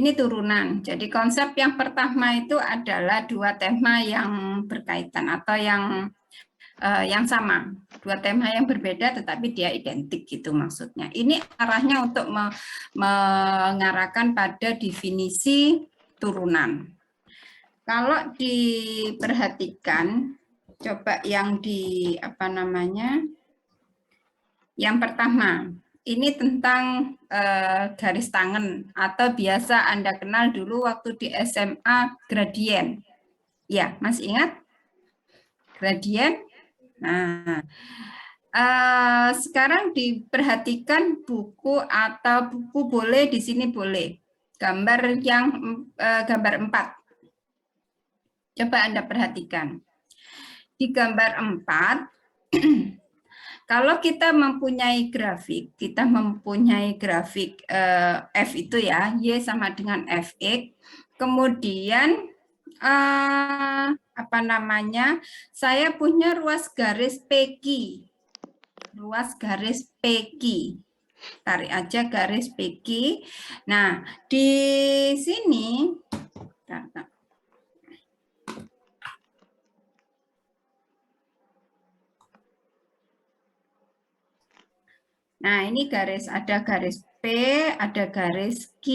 Ini turunan. Jadi konsep yang pertama itu adalah dua tema yang berkaitan atau yang sama. Dua tema yang berbeda tetapi dia identik gitu maksudnya. Ini arahnya untuk mengarahkan pada definisi turunan. Kalau diperhatikan, coba yang yang pertama, ini tentang garis tangan atau biasa Anda kenal dulu waktu di SMA gradien. Ya, masih ingat? Gradien. Nah, sekarang diperhatikan buku atau buku boleh di sini boleh. Gambar gambar 4. Coba Anda perhatikan. Di gambar 4 kalau kita mempunyai grafik, F itu ya, Y sama dengan Fx, kemudian saya punya ruas garis PQ. Tarik aja garis PQ. Nah, di sini nah, ini ada garis P, ada garis Q.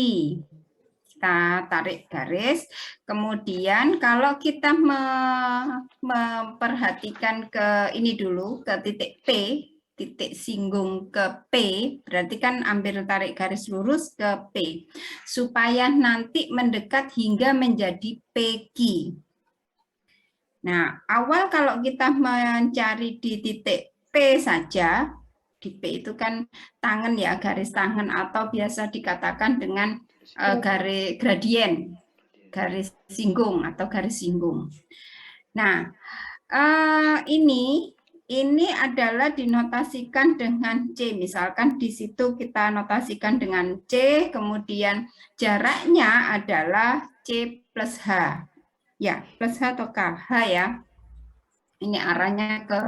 Kita tarik garis. Kemudian kalau kita memperhatikan ke ini dulu, ke titik P, titik singgung ke P, berarti kan ambil tarik garis lurus ke P. Supaya nanti mendekat hingga menjadi PQ. Nah, awal kalau kita mencari di titik P saja, di P itu kan tangan ya, garis tangan atau biasa dikatakan dengan garis gradien, garis singgung atau garis singgung. Nah, ini adalah dinotasikan dengan C. Misalkan di situ kita notasikan dengan C, kemudian jaraknya adalah C plus H. Ya, plus H atau KH ya. Ini arahnya ke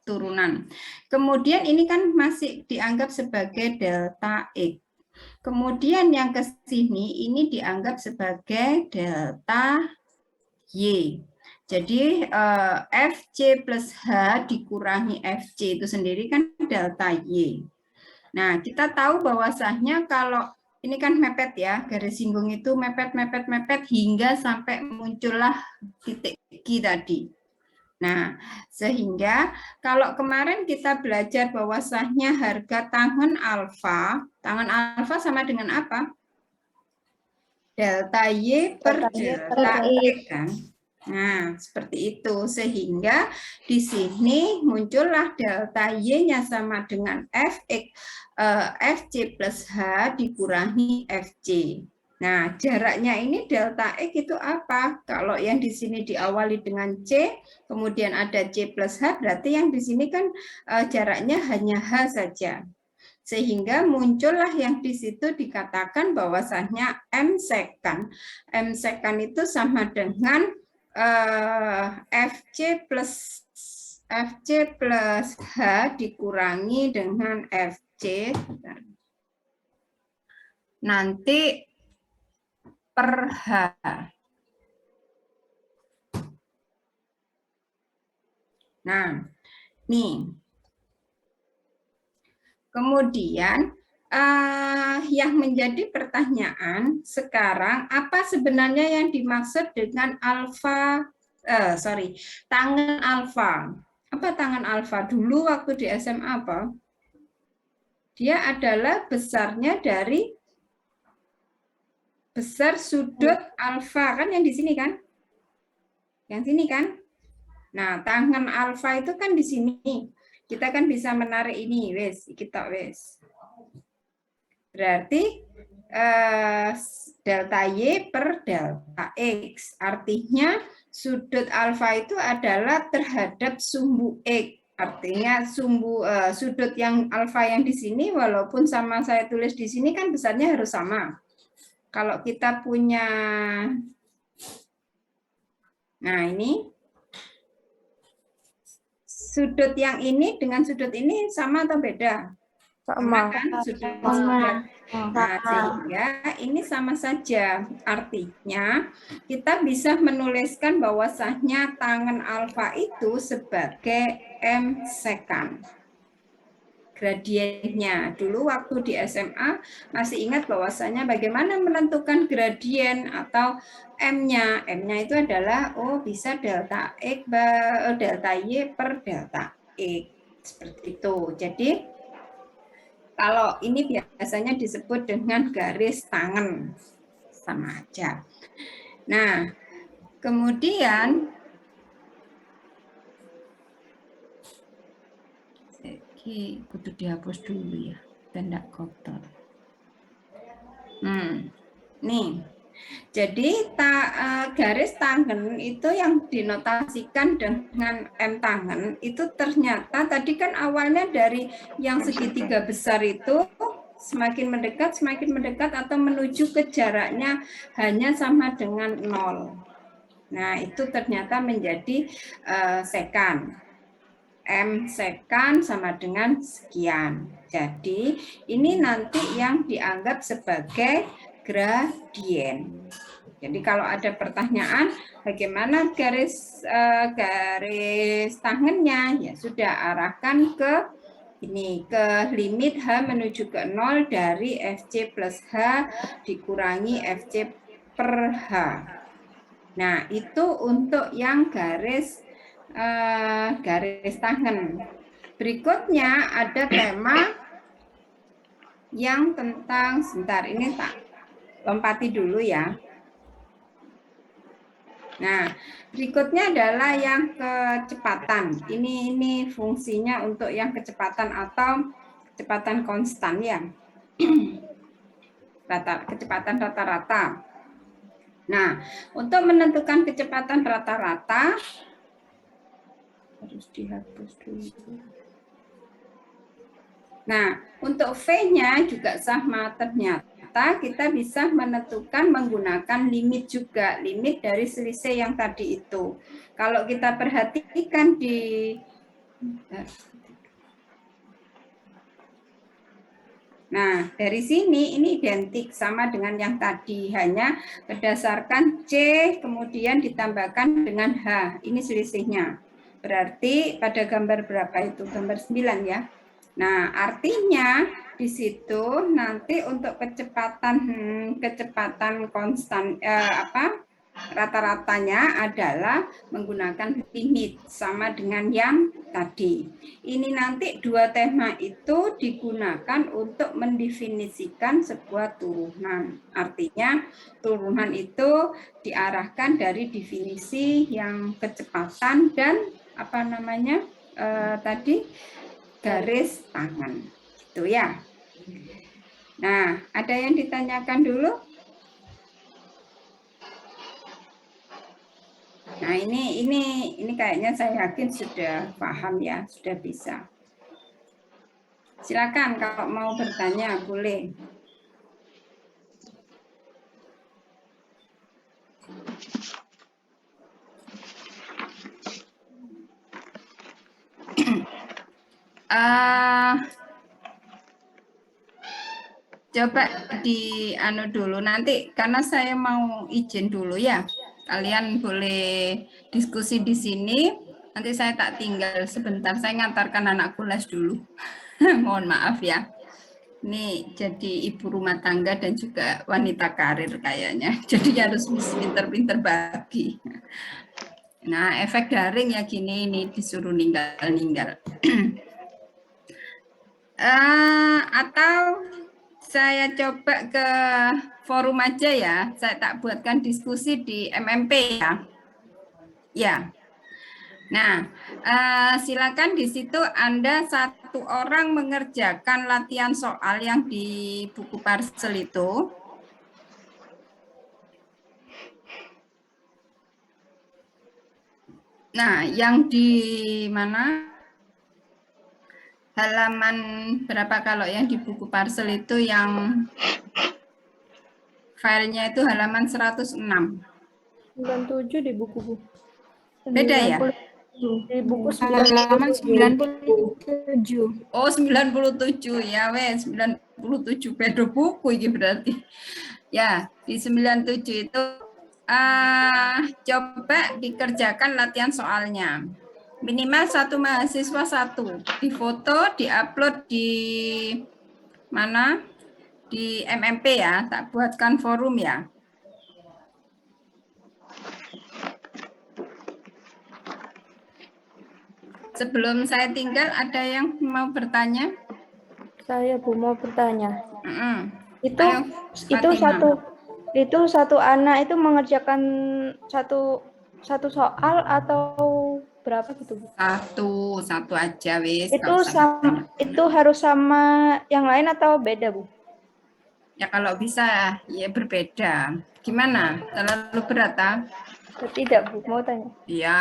turunan. Kemudian ini kan masih dianggap sebagai delta X. Kemudian yang ke sini ini dianggap sebagai delta Y. Jadi FC plus H dikurangi FC itu sendiri kan delta Y. Nah, kita tahu bahwasanya kalau ini kan mepet ya, garis singgung itu mepet hingga sampai muncullah titik Q tadi. Nah, sehingga kalau kemarin kita belajar bahwasanya harga tangan alfa sama dengan apa? Delta Y per delta X kan? Nah, seperti itu. Sehingga di sini muncullah delta Y-nya sama dengan Fc plus H dikurangi Fc. Nah, jaraknya ini delta X itu apa? Kalau yang di sini diawali dengan C, kemudian ada C plus H, berarti yang di sini kan jaraknya hanya H saja. Sehingga muncullah yang di situ dikatakan bahwasanya M secant itu sama dengan Fc plus H dikurangi dengan Fc. Nanti per H. Nah, nih. Kemudian yang menjadi pertanyaan sekarang, apa sebenarnya yang dimaksud dengan tangan alfa? Apa tangan alfa? Dulu waktu di SMA apa? Dia adalah besarnya dari besar sudut alfa, kan yang di sini kan? Yang sini kan? Nah, tangan alfa itu kan di sini. Kita kan bisa menarik ini, kita berarti delta Y per delta X. Artinya sudut alfa itu adalah terhadap sumbu X. Artinya sudut yang alfa yang di sini, walaupun sama saya tulis di sini kan besarnya harus sama. Kalau kita punya, nah ini, sudut yang ini dengan sudut ini sama atau beda? Sama kan? Nah, sehingga ini sama saja. Artinya kita bisa menuliskan bahwasanya tangen alfa itu sebagai M sekan. Gradiennya. Dulu waktu di SMA masih ingat bahwasanya bagaimana menentukan gradien atau M-nya. M-nya itu adalah bisa delta X delta Y per delta X. Seperti itu. Jadi kalau ini biasanya disebut dengan garis tangan, sama aja. Nah, kemudian ini kudu dihapus dulu ya, tanda kotor. Nih, jadi garis tangen itu yang dinotasikan dengan M tangen itu ternyata tadi kan awalnya dari yang segitiga besar itu semakin mendekat atau menuju ke jaraknya hanya sama dengan 0. Nah, itu ternyata menjadi sekan. M sekan sama dengan sekian. Jadi, ini nanti yang dianggap sebagai gradien. Jadi kalau ada pertanyaan bagaimana garis tangennya, ya sudah arahkan ke ini, ke limit H menuju ke 0 dari Fc plus H dikurangi Fc per H. Nah, itu untuk yang garis tangen. Berikutnya ada tema yang tentang, sebentar ini tak lompati dulu ya. Nah, berikutnya adalah yang kecepatan. Ini fungsinya untuk yang kecepatan atau kecepatan konstan ya. Kecepatan rata-rata. Nah, untuk menentukan kecepatan rata-rata harus dihapus dulu. Nah, untuk V-nya juga sama ternyata. Kita bisa menentukan menggunakan limit juga, limit dari selisih yang tadi itu. Kalau kita perhatikan nah, dari sini ini identik sama dengan yang tadi, hanya berdasarkan C kemudian ditambahkan dengan H. Ini selisihnya. Berarti pada gambar berapa itu? Gambar 9 ya. Nah, artinya di situ nanti untuk kecepatan konstan rata-ratanya adalah menggunakan limit sama dengan yang tadi. Ini nanti dua tema itu digunakan untuk mendefinisikan sebuah turunan. Artinya turunan itu diarahkan dari definisi yang kecepatan dan tadi garis tangan. Itu ya. Nah, ada yang ditanyakan dulu? Nah, ini kayaknya saya yakin sudah paham ya, sudah bisa. Silakan kalau mau bertanya boleh. Coba dulu nanti karena saya mau izin dulu ya. Kalian boleh diskusi di sini. Nanti saya tak tinggal sebentar. Saya ngantarkan anakku les dulu. Mohon maaf ya. Ini jadi ibu rumah tangga dan juga wanita karir kayaknya. Jadi harus pinter-pinter bagi. Nah, efek daring ya gini, ini disuruh ninggal-ninggal. Atau saya coba ke forum aja ya. Saya tak buatkan diskusi di MMP ya. Ya. Nah, silakan di situ Anda satu orang mengerjakan latihan soal yang di buku Parsel itu. Nah, yang di mana? Halaman berapa kalau yang di buku Parsel itu yang filenya itu halaman 106. 97 di buku. Beda ya? Di buku Halaman 97. 97. Oh, 97 ya wes, 97 beda buku ini berarti. Ya, di 97 itu coba dikerjakan latihan soalnya. Minimal satu mahasiswa satu. Difoto, diupload di mana? Di MMP ya, tak buatkan forum ya. Sebelum saya tinggal, ada yang mau bertanya? Saya Bu mau bertanya. Itu Ayo, Fatima. itu satu anak itu mengerjakan satu soal atau berapa gitu Bu? Satu aja wis. Itu harus sama yang lain atau beda Bu? Ya kalau bisa ya berbeda. Gimana? Terlalu berat ah? Tidak Bu, mau tanya. Iya,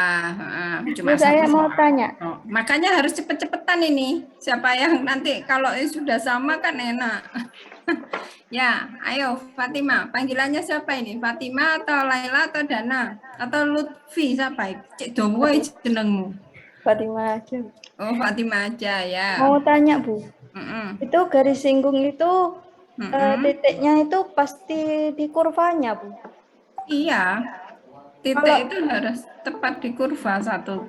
Bu, cuma saya satu mau soal. tanya. Oh, makanya harus cepet-cepetan ini. Siapa yang nanti kalau sudah sama kan enak. Ya, ayo Fatima. Panggilannya siapa ini? Fatima atau Laila atau Dana? Atau Lutfi siapa? Cek dowo jenengmu. Fatima aja. Oh, Fatima aja ya. Mau tanya Bu. Mm-mm. Itu garis singgung itu Mm-mm. titiknya itu pasti di kurvanya Bu. Iya, titik itu harus tepat di kurva satu.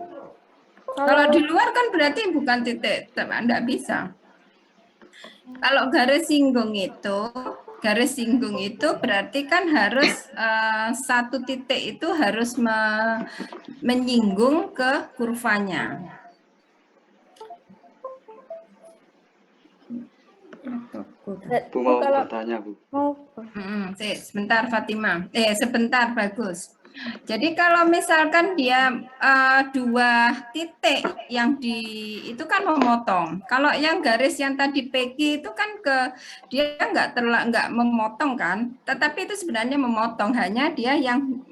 Kalau di luar kan berarti bukan titik, enggak bisa. Kalau garis singgung itu berarti kan harus satu titik itu harus menyinggung ke kurvanya. Bu mau bertanya Bu. Sebentar Fatima. Sebentar Bagus. Jadi kalau misalkan dia dua titik yang itu kan memotong. Kalau yang garis yang tadi Peggy itu kan dia nggak memotong kan, tetapi itu sebenarnya memotong, hanya dia yang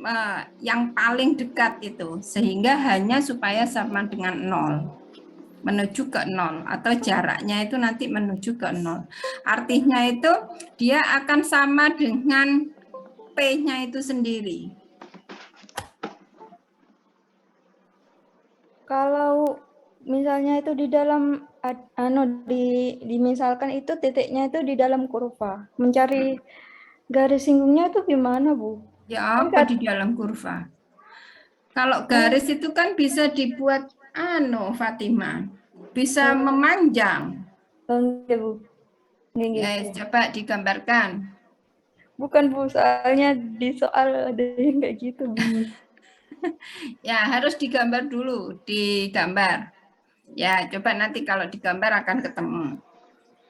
paling dekat itu, sehingga hanya supaya sama dengan 0. Menuju ke 0 atau jaraknya itu nanti menuju ke 0. Artinya itu dia akan sama dengan P-nya itu sendiri. Kalau misalnya itu di dalam misalkan itu titiknya itu di dalam kurva. Mencari garis singgungnya itu gimana, Bu? Ya apa di dalam kurva? Kalau garis itu kan bisa dibuat Fatima. Bisa memanjang. Oke, Bu. Coba digambarkan. Bukan Bu, soalnya di soal ada yang kayak gitu, Bu. Ya, harus digambar dulu, digambar. Ya, coba nanti kalau digambar akan ketemu.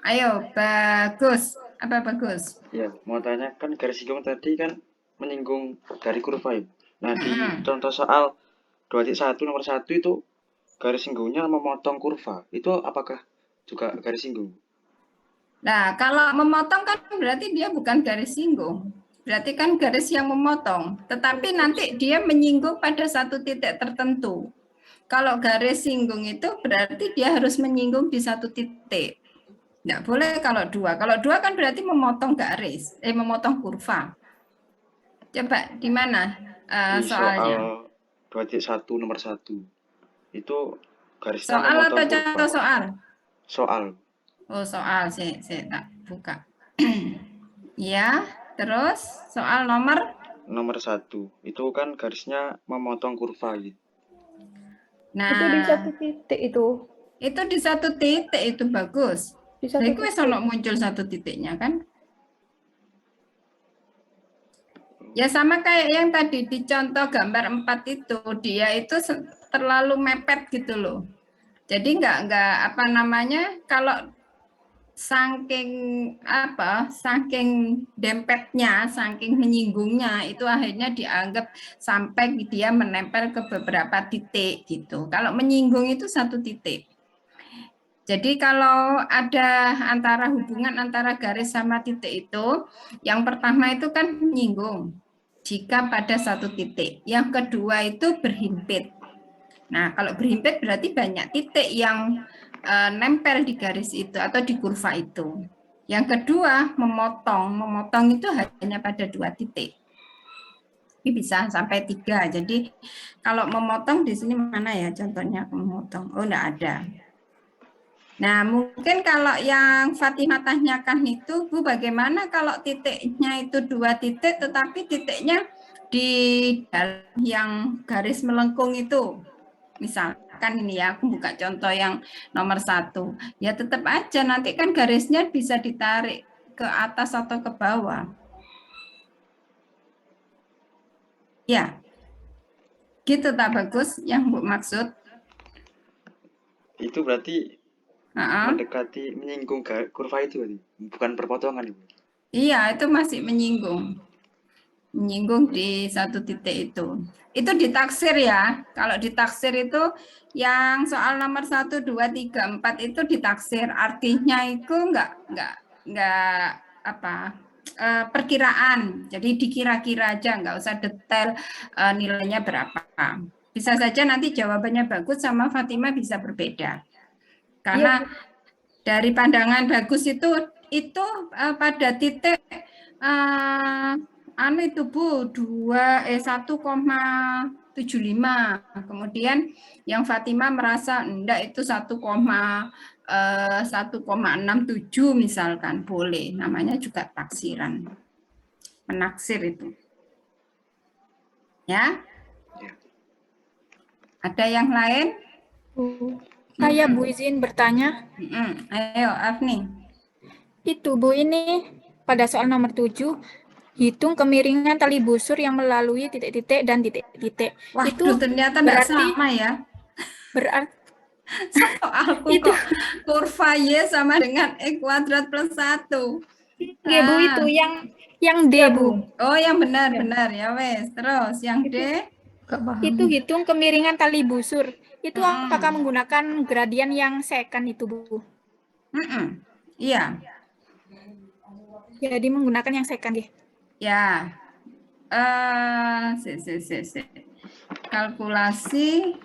Ayo, Bagus. Apa Bagus? Ya, mau tanya kan garis singgung tadi kan menyinggung dari kurva ya. Nah, di contoh soal 2.1 nomor 1 itu garis singgungnya memotong kurva. Itu apakah juga garis singgung? Nah, kalau memotong kan berarti dia bukan garis singgung. Berarti kan garis yang memotong. Tetapi nanti dia menyinggung pada satu titik tertentu. Kalau garis singgung itu berarti dia harus menyinggung di satu titik. Nggak boleh kalau dua. Kalau dua kan berarti memotong garis, memotong kurva. Coba di mana soalnya? Soal 2.1 nomor 1. Itu garisnya Soal memotong atau kurva. contoh soal? Soal. Oh, soal. Saya tak buka. Ya, terus soal nomor 1. Itu kan garisnya memotong kurva gitu. Nah, itu di satu titik itu. Itu di satu titik itu Bagus. Jadi gue sono muncul satu titiknya kan? Ya sama kayak yang tadi di contoh gambar 4 itu, dia itu terlalu mepet gitu loh. Jadi nggak apa namanya, kalau saking dempetnya, saking menyinggungnya, itu akhirnya dianggap sampai dia menempel ke beberapa titik gitu. Kalau menyinggung itu satu titik. Jadi kalau ada hubungan antara garis sama titik itu, yang pertama itu kan menyinggung jika pada satu titik. Yang kedua itu berhimpit. Nah, kalau berhimpit berarti banyak titik yang nempel di garis itu atau di kurva itu. Yang kedua, memotong. Memotong itu hanya pada dua titik. Ini bisa sampai 3. Jadi kalau memotong di sini mana ya contohnya memotong? Oh, enggak ada. Nah, mungkin kalau yang Fatimah tanyakan itu, Bu, bagaimana kalau titiknya itu 2 titik, tetapi titiknya di dalam yang garis melengkung itu? Misalkan ini ya, aku buka contoh yang nomor 1. Ya tetap aja, nanti kan garisnya bisa ditarik ke atas atau ke bawah. Ya, gitu tak bagus yang Bu maksud? Itu berarti mendekati menyinggung kurva itu, bukan perpotongan. Iya, itu masih menyinggung. Menyinggung di satu titik itu. Itu ditaksir ya. Kalau ditaksir itu yang soal nomor 1, 2, 3, 4 itu ditaksir. Artinya itu enggak apa perkiraan. Jadi dikira-kira aja, enggak usah detail nilainya berapa. Bisa saja nanti jawabannya bagus sama Fatimah bisa berbeda. Karena dari pandangan bagus itu pada titik itu Bu 1,75. Kemudian yang Fatimah merasa enggak itu 1,67 misalkan, boleh. Namanya juga taksiran. Menaksir itu. Ya. Ada yang lain? Saya Bu izin bertanya. Ayo Afni. Itu Bu ini pada soal nomor 7, hitung kemiringan tali busur yang melalui titik-titik dan titik-titik. Wah, itu ternyata enggak sama ya. Berarti soalku itu kurva Y sama dengan X kuadrat plus 1. Iya Bu, itu yang D ya, Bu. Oh yang benar ya wes. Terus yang D itu hitung kemiringan tali busur. Itu apakah menggunakan gradian yang secant itu Bu? Iya. Jadi menggunakan yang secant ya? Ya. Kalkulasi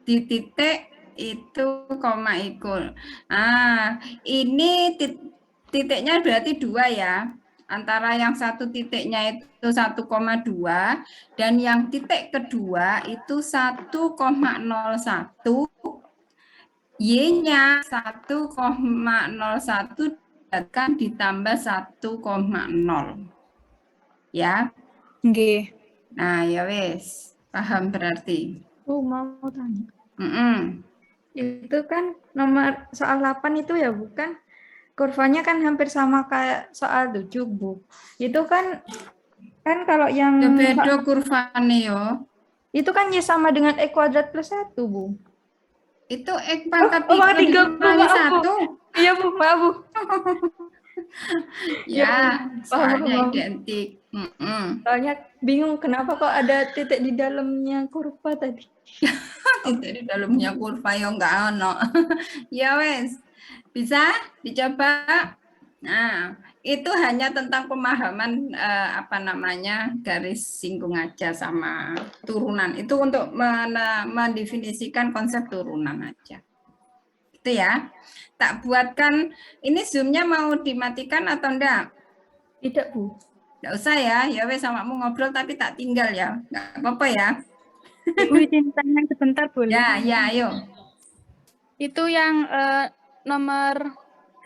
di titik itu koma ikut. Ini titiknya berarti 2 ya. Antara yang satu titiknya itu 1,2 dan yang titik kedua itu 1,01, Y-nya 1,01 ditambah 1,0. Ya. Nggih. Nah, ya wes. Paham berarti. Mau tanya. Itu kan nomor soal 8 itu ya, bukan? Kurvanya kan hampir sama kayak soal 7, Bu. Itu kan kalau yang beda kurvanya yo. Itu kan Y sama dengan X kuadrat plus 1, Bu. Itu X pangkat 3 dikurangi 1. Iya, Bu, maaf, Bu. Ya, soalnya identik. Soalnya bingung kenapa kok ada titik di dalamnya kurva tadi. Titik di dalamnya kurva yang enggak ono. Ya wes. Bisa dicoba. Nah, itu hanya tentang pemahaman garis singgung aja sama turunan. Itu untuk mendefinisikan konsep turunan aja. Itu ya. Tak buatkan, ini Zoom-nya mau dimatikan atau enggak? Tidak, Bu. Enggak usah ya. Ya wes samamu ngobrol tapi tak tinggal ya. Enggak apa-apa ya. Bu izin tanya sebentar boleh? Ya, ayo. Itu yang nomor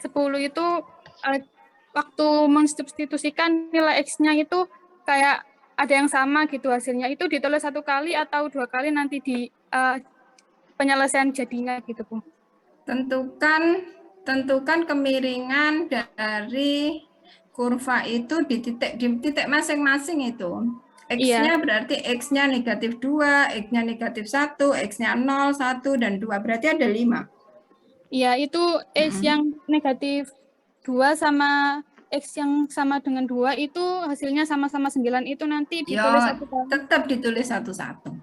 10 itu waktu mensubstitusikan nilai X-nya itu kayak ada yang sama gitu hasilnya. Itu ditulis 1 kali atau 2 kali nanti di penyelesaian jadinya gitu, Bu. Tentukan kemiringan dari kurva itu di titik masing-masing itu. X-nya berarti X-nya negatif 2, X-nya negatif 1, X-nya 0, 1, dan 2. Berarti ada 5. Iya, itu X yang negatif 2 sama X yang sama dengan 2 itu hasilnya sama-sama 9 itu nanti ditulis satu kali. Tetap ditulis satu-satu.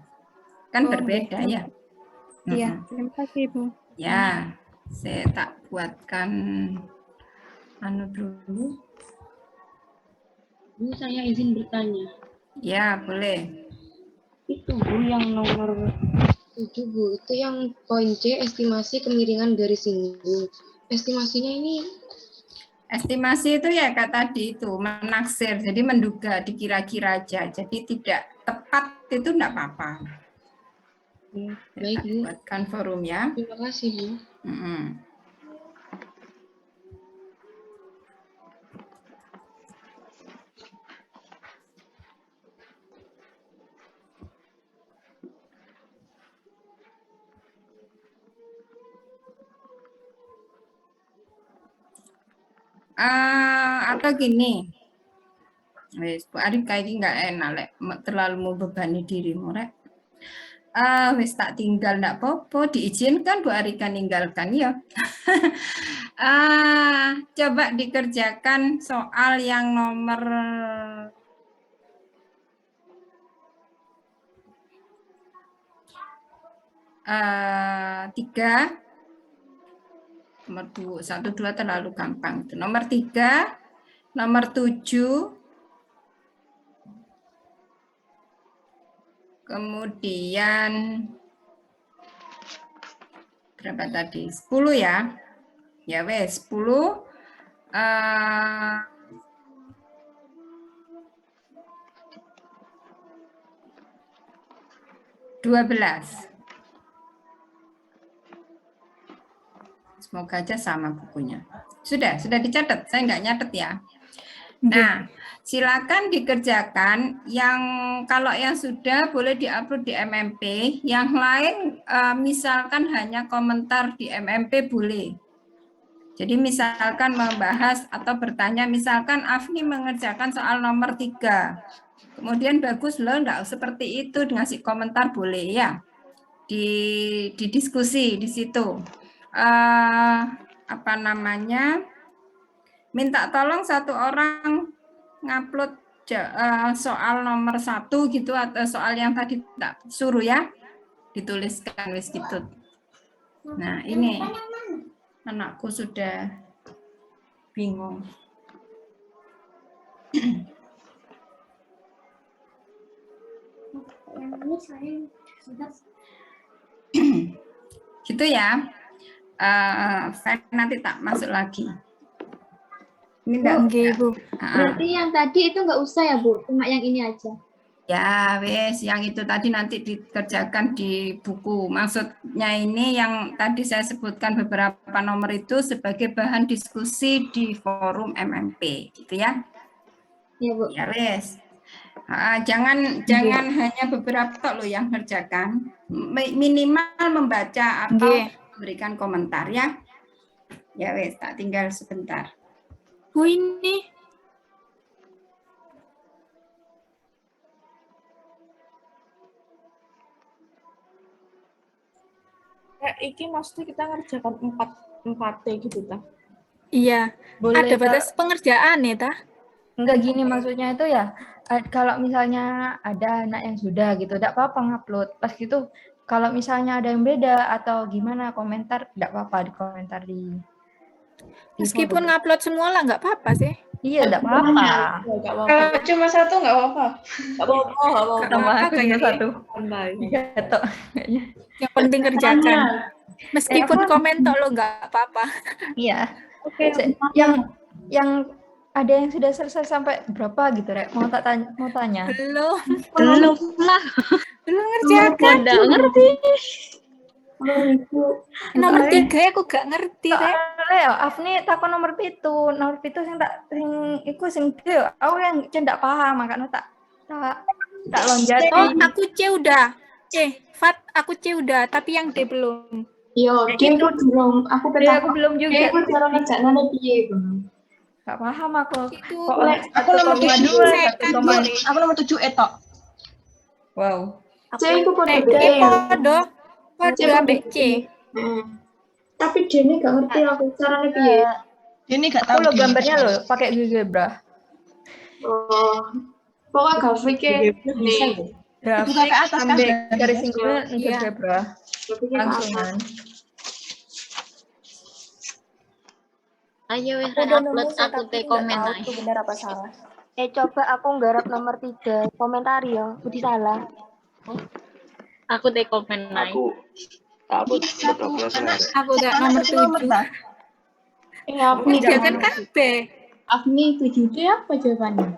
Kan berbeda ya. Iya, terima kasih Bu. Ya, saya tak buatkan dulu. Bu, saya izin bertanya. Ya, boleh. Itu Bu yang nomor 7 Bu, itu yang poin C estimasi kemiringan garis singgung. Estimasinya ini Estimasi itu ya kayak tadi itu menaksir, jadi menduga, dikira-kira aja. Jadi tidak tepat itu enggak apa-apa. Baik, Bu. Buatkan forum ya. Terima kasih, Bu. Atau gini, wis Bu Arif kayak gini nggak enak lek terlalu membebani dirimu rek. Wis tak tinggal ndak popo, diizinkan Bu Arika ninggalkan ya. Coba dikerjakan soal yang nomor 3. Nomor 1, 2 terlalu gampang. Nomor 3, nomor 7, kemudian berapa tadi? 10 ya. Ya wes, 10. 12. Semoga aja sama bukunya. Sudah dicatat. Saya nggak nyatet ya. Nah, silakan dikerjakan. Yang kalau yang sudah boleh diupload di MMP. Yang lain misalkan hanya komentar di MMP boleh. Jadi misalkan membahas atau bertanya, misalkan Afni mengerjakan soal nomor 3. Kemudian bagus loh, enggak seperti itu, ngasih komentar boleh ya. Di diskusi di situ. Apa namanya? Minta tolong satu orang ngupload soal nomor 1 gitu atau soal yang tadi tak suruh ya. Dituliskan wis gitu. Nah, ini anakku sudah bingung. Gitu ya. Saya nanti tak masuk lagi. Ini enggak, Bu. Berarti yang tadi itu nggak usah ya, Bu? Cuma yang ini aja. Ya, wes, yang itu tadi nanti dikerjakan di buku. Maksudnya ini yang tadi saya sebutkan beberapa nomor itu sebagai bahan diskusi di forum MMP, gitu ya. Ya, Bu. Ya, wes. Jangan hanya beberapa loh yang kerjakan. Minimal membaca atau memberikan komentar ya. Ya, wes, tak tinggal sebentar. Bu, ini iki maksudnya kita ngerjakan 4T gitu ta. iya, Boleh, ada batas pengerjaan ya, Ta? Enggak gini maksudnya itu ya, kalau misalnya ada anak yang sudah gitu, enggak apa-apa ngupload. Pas gitu, kalau misalnya ada yang beda atau gimana komentar, enggak apa-apa di komentar di Meskipun ngupload semua lah nggak apa-apa sih. Iya, enggak apa-apa. Kalau cuma satu nggak apa-apa. Nggak apa-apa. Sama aku juga satu. Gatok kayaknya. Yang penting kerjakan. Meskipun komentar lo nggak apa-apa. Iya. Oke. Yang ada yang sudah selesai sampai berapa gitu, Rek? Mau tanya. Belum lah. Belum ngerjakan. Nggak ngerti. Nomor 3 aku gak ngerti, Rek. Afni takon nomor 7 sing iku sing aku yang cendak paham makanya tak lonjat. Oh, aku C udah. Fat, aku C udah, tapi yang D belum. Yo, dia itu belum. Aku belum juga. Dia itu cara ngerjakan piye, Bang? Gak paham aku. Itu Aku nomor 7. Aku nomor 7 etok. Wow. C itu pada Podo ambek C. Tapi dia ini gak ngerti aku caranya piye. Ini gak Aku tahu. lo gambarnya lo pakai GeoGebra. Oh. Pokoknya grafiknya Bisa. Grafik Buka ke atas kan. ambek garis singgungan Iya. GeoGebra. grafiknya Langsungan. Ayo wes Udah upload nemu, aku tapi te komen nggak tahu aja. itu benar apa salah. Coba aku nggarap nomor 3 komentar ya, udah salah. Aku te komen aja. Aku beberapa slide. Aku udah nomor 7. Agni Jangan kan B. Agni 7D apa jawabannya?